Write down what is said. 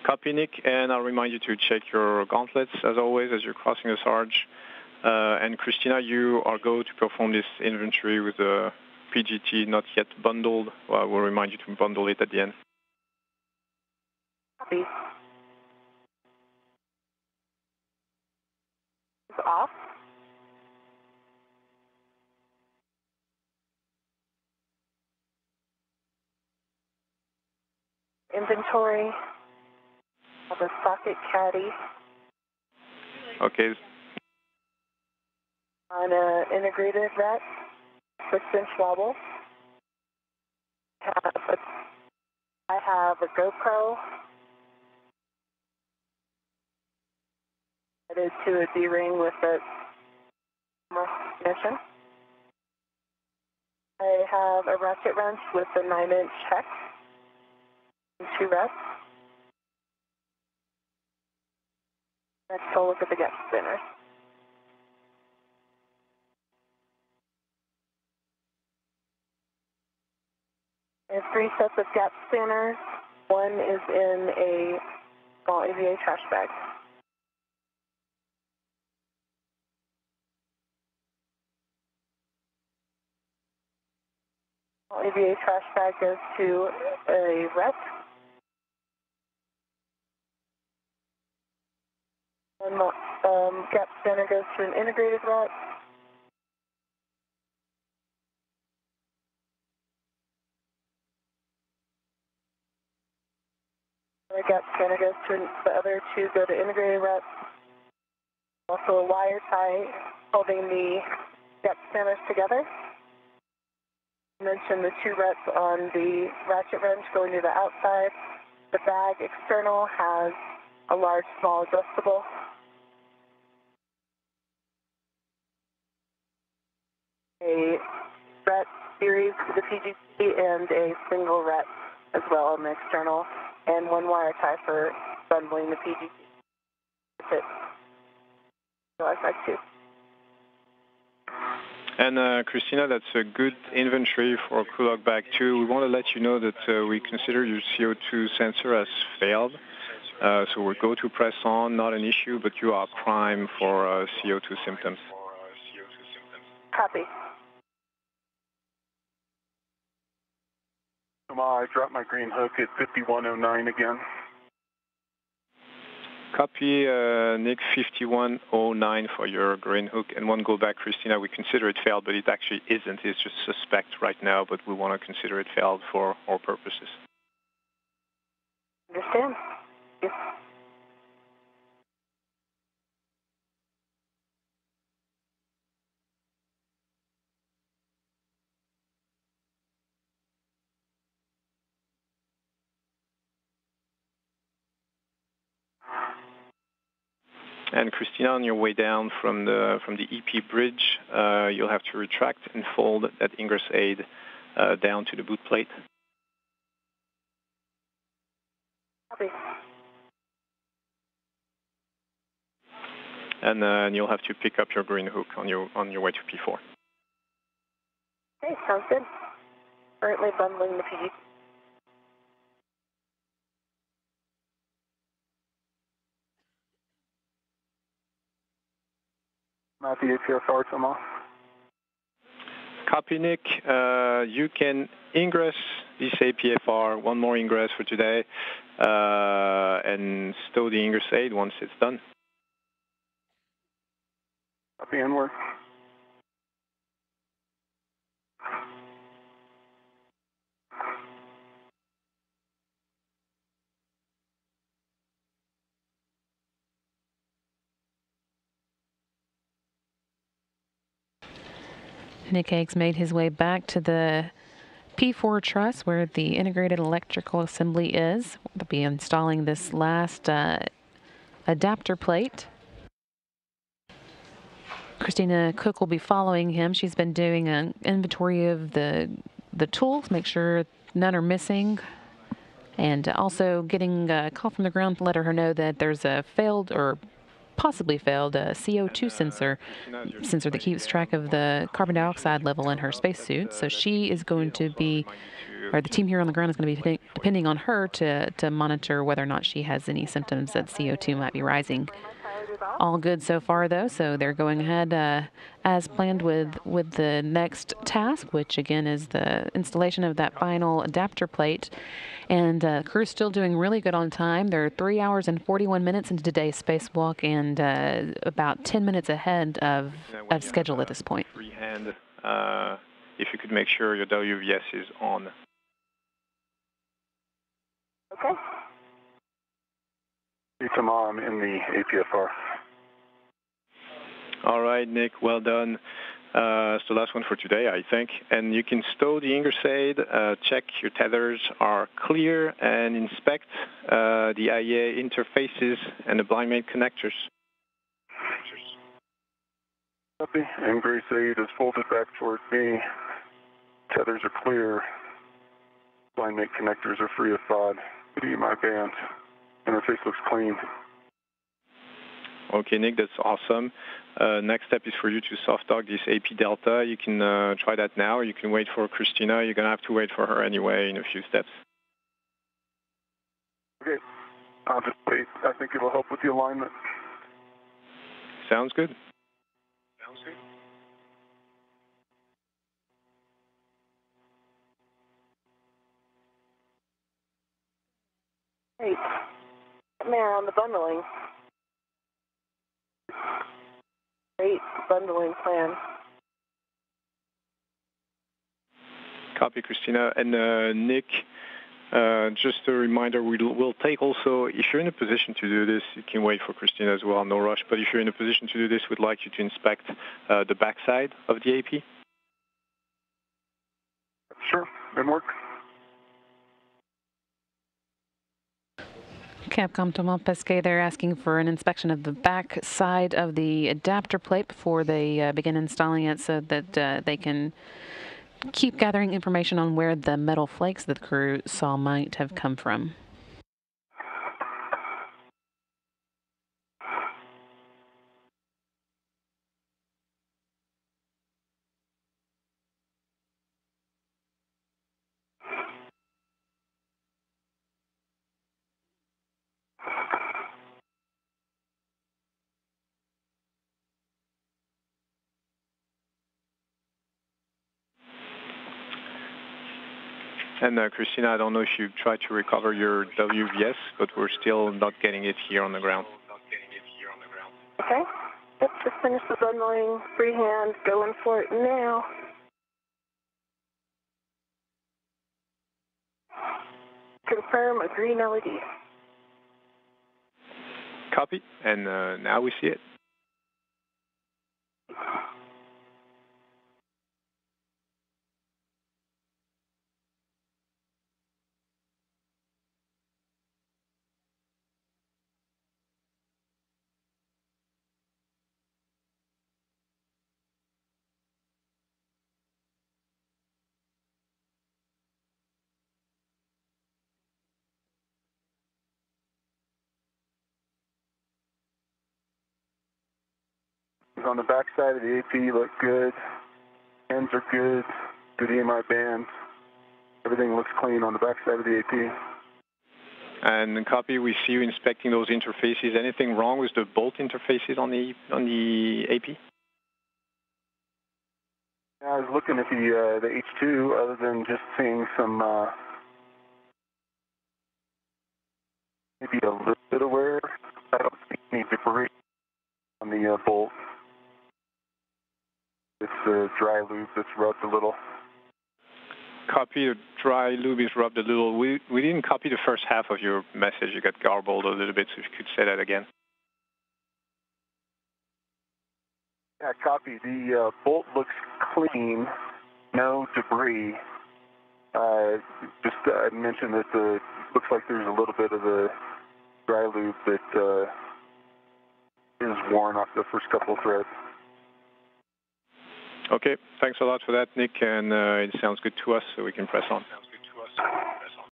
Copy, Nick, and I'll remind you to check your gauntlets, as always, as you're crossing the Sarge. And Christina, you are go to perform this inventory with the PGT not yet bundled. Well, we'll remind you to bundle it at the end. Copy. It's off. Inventory of a socket caddy. Okay. On an integrated rack, 6-inch wobble. I have a GoPro added to a D-ring with a ignition. I have a ratchet wrench with a 9-inch hex and 2 reps. Next, we'll look at the gap spinner. I have 3 sets of gap spinners. One is in a small AVA trash bag. Small AVA trash bag goes to a rep. One gap spinner goes to an integrated rep. The gap scanner goes to the other 2 go to integrated reps. Also a wire tie holding the gap scanners together. I mentioned the 2 reps on the ratchet wrench going to the outside. The bag external has a large, small adjustable. A ret series to the PGT and a single ret as well on the external. And 1 wire tie for bundling the PGT. That's it. Wi-Fi 2. And Christina, that's a good inventory for Kulog Bag 2. We want to let you know that we consider your CO2 sensor as failed. So we'll go to press on, not an issue, but you are prime for CO2 symptoms. Copy. I dropped my green hook at 5109 again. Copy, Nick, 5109 for your green hook. And one go back, Christina, we consider it failed, but it actually isn't. It's just suspect right now, but we want to consider it failed for our purposes. Understand. Yes. And Christina, on your way down from the EP bridge, you'll have to retract and fold that ingress aid down to the boot plate. Copy. And you'll have to pick up your green hook on your way to P4. Okay, sounds good. Currently bundling the PGT. Not the APSR, I'm off. Copy, Nick. You can ingress this APFR, 1 more ingress for today, and stow the ingress aid once it's done. Copy, inward. Nick Hague's made his way back to the P4 truss where the integrated electrical assembly is. We'll be installing this last adapter plate. Christina Koch will be following him. She's been doing an inventory of the tools, make sure none are missing, and also getting a call from the ground to let her know that there's a failed or possibly failed CO2 sensor that keeps track of the carbon dioxide level in her spacesuit. So she is going to be or the team here on the ground is going to be depending on her to monitor whether or not she has any symptoms that CO2 might be rising. All good so far, though, so they're going ahead as planned with the next task, which again is the installation of that final adapter plate. And crew's still doing really good on time. They're 3 hours and 41 minutes into today's spacewalk and about 10 minutes ahead of schedule at this point. Freehand, if you could make sure your WVS is on. Okay. Come on in the APFR. All right, Nick, well done. It's the last one for today, I think. And you can stow the Ingersoll, check your tethers are clear, and inspect the IEA interfaces and the blind mate connectors. Copy. Ingersoll is folded back towards me. Tethers are clear. Blind mate connectors are free of FOD. My band. Interface looks clean. Okay, Nick, that's awesome. Next step is for you to soft dog this AP Delta. You can try that now, or you can wait for Christina. You're going to have to wait for her anyway in a few steps. Okay, I'll just wait. I think it'll help with the alignment. Sounds good. Sounds good. Great. Mayor, on the bundling. Great bundling plan. Copy, Christina. And Nick, just a reminder, we'll take also, if you're in a position to do this, you can wait for Christina as well, no rush, but if you're in a position to do this, we'd like you to inspect the backside of the AP. Sure, good work. Capcom Thomas Pesquet, they're asking for an inspection of the back side of the adapter plate before they begin installing it so that they can keep gathering information on where the metal flakes that the crew saw might have come from. And Christina, I don't know if you tried to recover your WVS, but we're still not getting it here on the ground. Okay. Yep, just finished the bundling. Freehand, going for it now. Confirm a green LED. Copy, and now we see it. On the back side of the AP, look good. Ends are good. Good EMI band. Everything looks clean on the back side of the AP. And copy, we see you inspecting those interfaces. Anything wrong with the bolt interfaces on the AP? Yeah, I was looking at the H2, other than just seeing some maybe a little bit of wear. I don't see any debris on the bolt. It's the dry lube that's rubbed a little. Copy, the dry lube is rubbed a little. We didn't copy the first half of your message. You got garbled a little bit, so if you could say that again. Yeah, copy. The bolt looks clean, no debris. I mentioned that looks like there's a little bit of the dry lube that is worn off the first couple of threads. Okay, thanks a lot for that, Nick, and it sounds good to us, so we can press on.